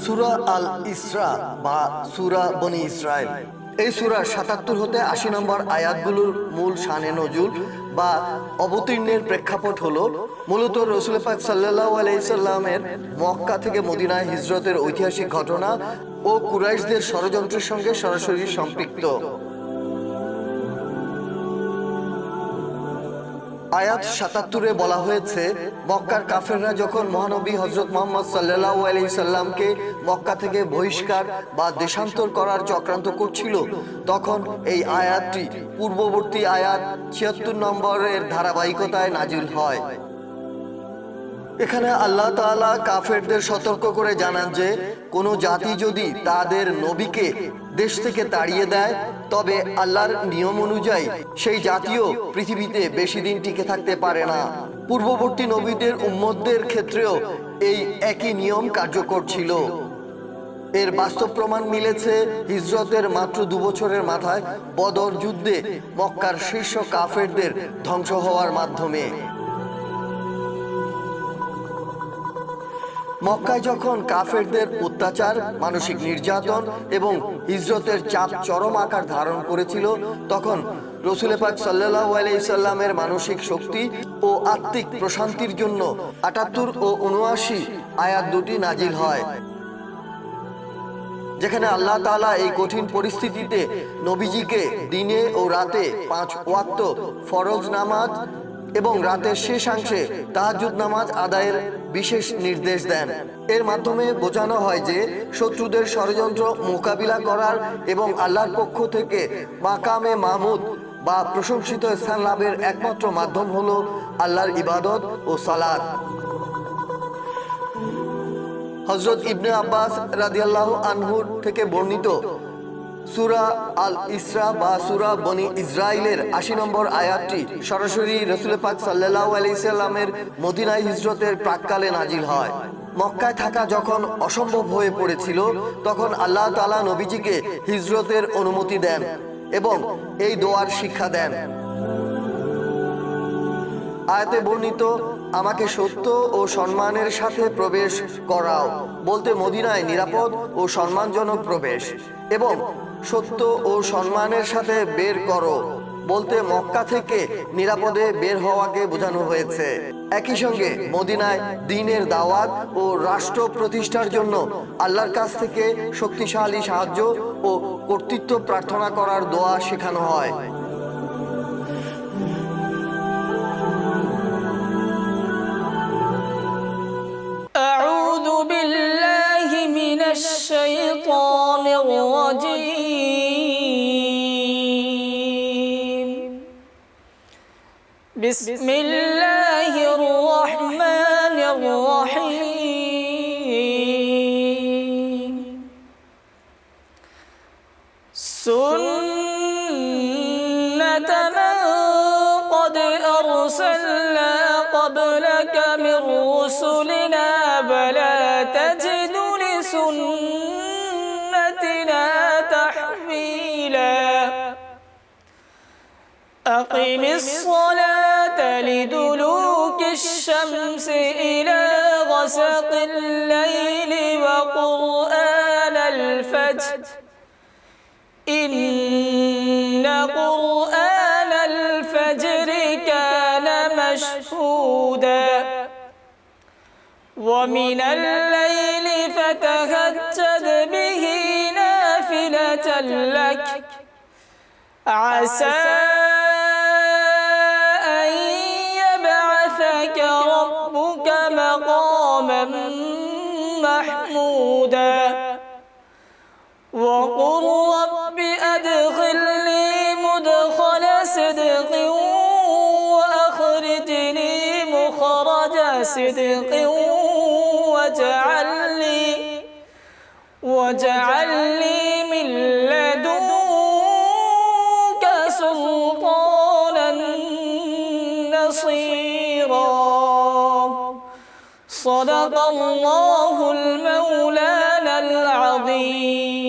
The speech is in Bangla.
সূরা আল ইসরা বা সূরা বনি ইসরাইল। এই সূরার ৭৭ হতে ৮০ নম্বর আয়াতগুলোর মূল শানে নজুল বা অবতীর্ণের প্রেক্ষাপট হলো মূলত রাসূল পাক সাল্লাল্লাহু আলাইহি সাল্লামের মক্কা থেকে মদিনায় হিজরতের ঐতিহাসিক ঘটনা ও কুরাইশদের ষড়যন্ত্রের সঙ্গে সরাসরি সম্পৃক্ত। আয়াত ৭৭-এ বলা হয়েছে, মক্কার কাফেররা যখন মহানবী হযরত মুহাম্মদ সাল্লাল্লাহু আলাইহি সাল্লামকে মক্কা থেকে বহিষ্কার বা দেশান্তর করার চক্রান্ত করছিল, তখন এই আয়াতটি পূর্ববর্তী আয়াত ৭৬ নম্বরের ধারাবাহিকতায় নাজিল হয়। এখানে আল্লাহ তাআলা কাফেরদের সতর্ক করে জানান যে কোনো জাতি যদি তাদের নবীকে দেশ থেকে তাড়িয়ে দেয়, তবে আল্লাহর নিয়ম অনুযায়ী সেই জাতিও পৃথিবীতে বেশি দিন টিকে থাকতে পারে না। পূর্ববর্তী নবীদের উম্মতদের ক্ষেত্রেও এই একই নিয়ম কার্যকর ছিল। এর বাস্তব প্রমাণ মিলেছে হিজরতের মাত্র ২ বছরের মাথায় বদর যুদ্ধে মক্কার শীর্ষ কাফেরদের ধ্বংস হওয়ার মাধ্যমে। মক্কায় যখন কাফেরদের অত্যাচার, মানসিক নির্যাতন এবং হিজরতের চাপ চরম আকার ধারণ করেছিল, তখন রাসূল পাক সাল্লাল্লাহু আলাইহি সাল্লামের মানসিক শক্তি ও আত্মিক প্রশান্তির জন্য ৭৮ ও ৭৯ আয়াত দুটি নাজিল হয়, যেখানে আল্লাহ তাআলা এই কঠিন পরিস্থিতিতে নবীজিকে দিনে ও রাতে ৫ ওয়াক্ত ফরজ নামাজ এবং রাতের শেষাংশে তাহাজ্জুদ নামাজ আদায়ের বিশেষ নির্দেশ দেন। এর মাধ্যমে বোঝানো হয় যে শত্রুদের ষড়যন্ত্র মোকাবিলা করার এবং আল্লাহর পক্ষ থেকে মাকামে মাহমুদ বা প্রশংসিত স্থান লাভের একমাত্র মাধ্যম হলো আল্লাহর ইবাদত ও সালাত। হযরত ইবনে আব্বাস রাদিয়াল্লাহু আনহু থেকে বর্ণিত সূরা আল ইসরা বা সূরা বনি ইসরাইলের ৮০ নম্বর আয়াতটি সরাসরি রাসূল পাক সাল্লাল্লাহু আলাইহি সাল্লামের মদিনায় হিজরতের প্রাক্কালে নাজিল হয়। মক্কায় থাকা যখন অসম্ভব হয়ে পড়েছিল, তখন আল্লাহ তাআলা নবীজিকে হিজরতের অনুমতি দেন এবং এই দোয়ার শিক্ষা দেন। আয়াতে বর্ণিত আমাকে সত্য ও সম্মানের সাথে প্রবেশ করাও বলতে মদিনায় নিরাপদ ও সম্মানজনক প্রবেশ, এবং সত্য ও সম্মানের সাথে বের করো বলতে মক্কা থেকে নিরাপদে বের হওয়াকে বোঝানো হয়েছে। একই সঙ্গে মদিনায় দ্বীনের দাওয়াত ও রাষ্ট্র প্রতিষ্ঠার জন্য আল্লাহর কাছ থেকে শক্তিশালী সাহায্য ও কর্তৃত্ব প্রার্থনা করার দোয়া শেখানো হয়। أعوذ بالله من الشيطان الرجيم. بسم الله الرحمن الرحيم. سنة من قد أرسلنا قبلك من رسلنا ولا تجد لسنتنا تحويلا. أقم الصلاة لدلوك الشمس إلى غسق الليل وقرآن الفجر إن قرآن الفجر كان مشهودا. ومن الليل فتهجد به نافلة لك عسى أن يبعثك ربك مقاما محمودا. وقل رب أدخلني مدخل صدق وأخرجني مخرج صدق واجعل لي من لدنك سلطانا نصيرا. صدق الله المولانا العظيم.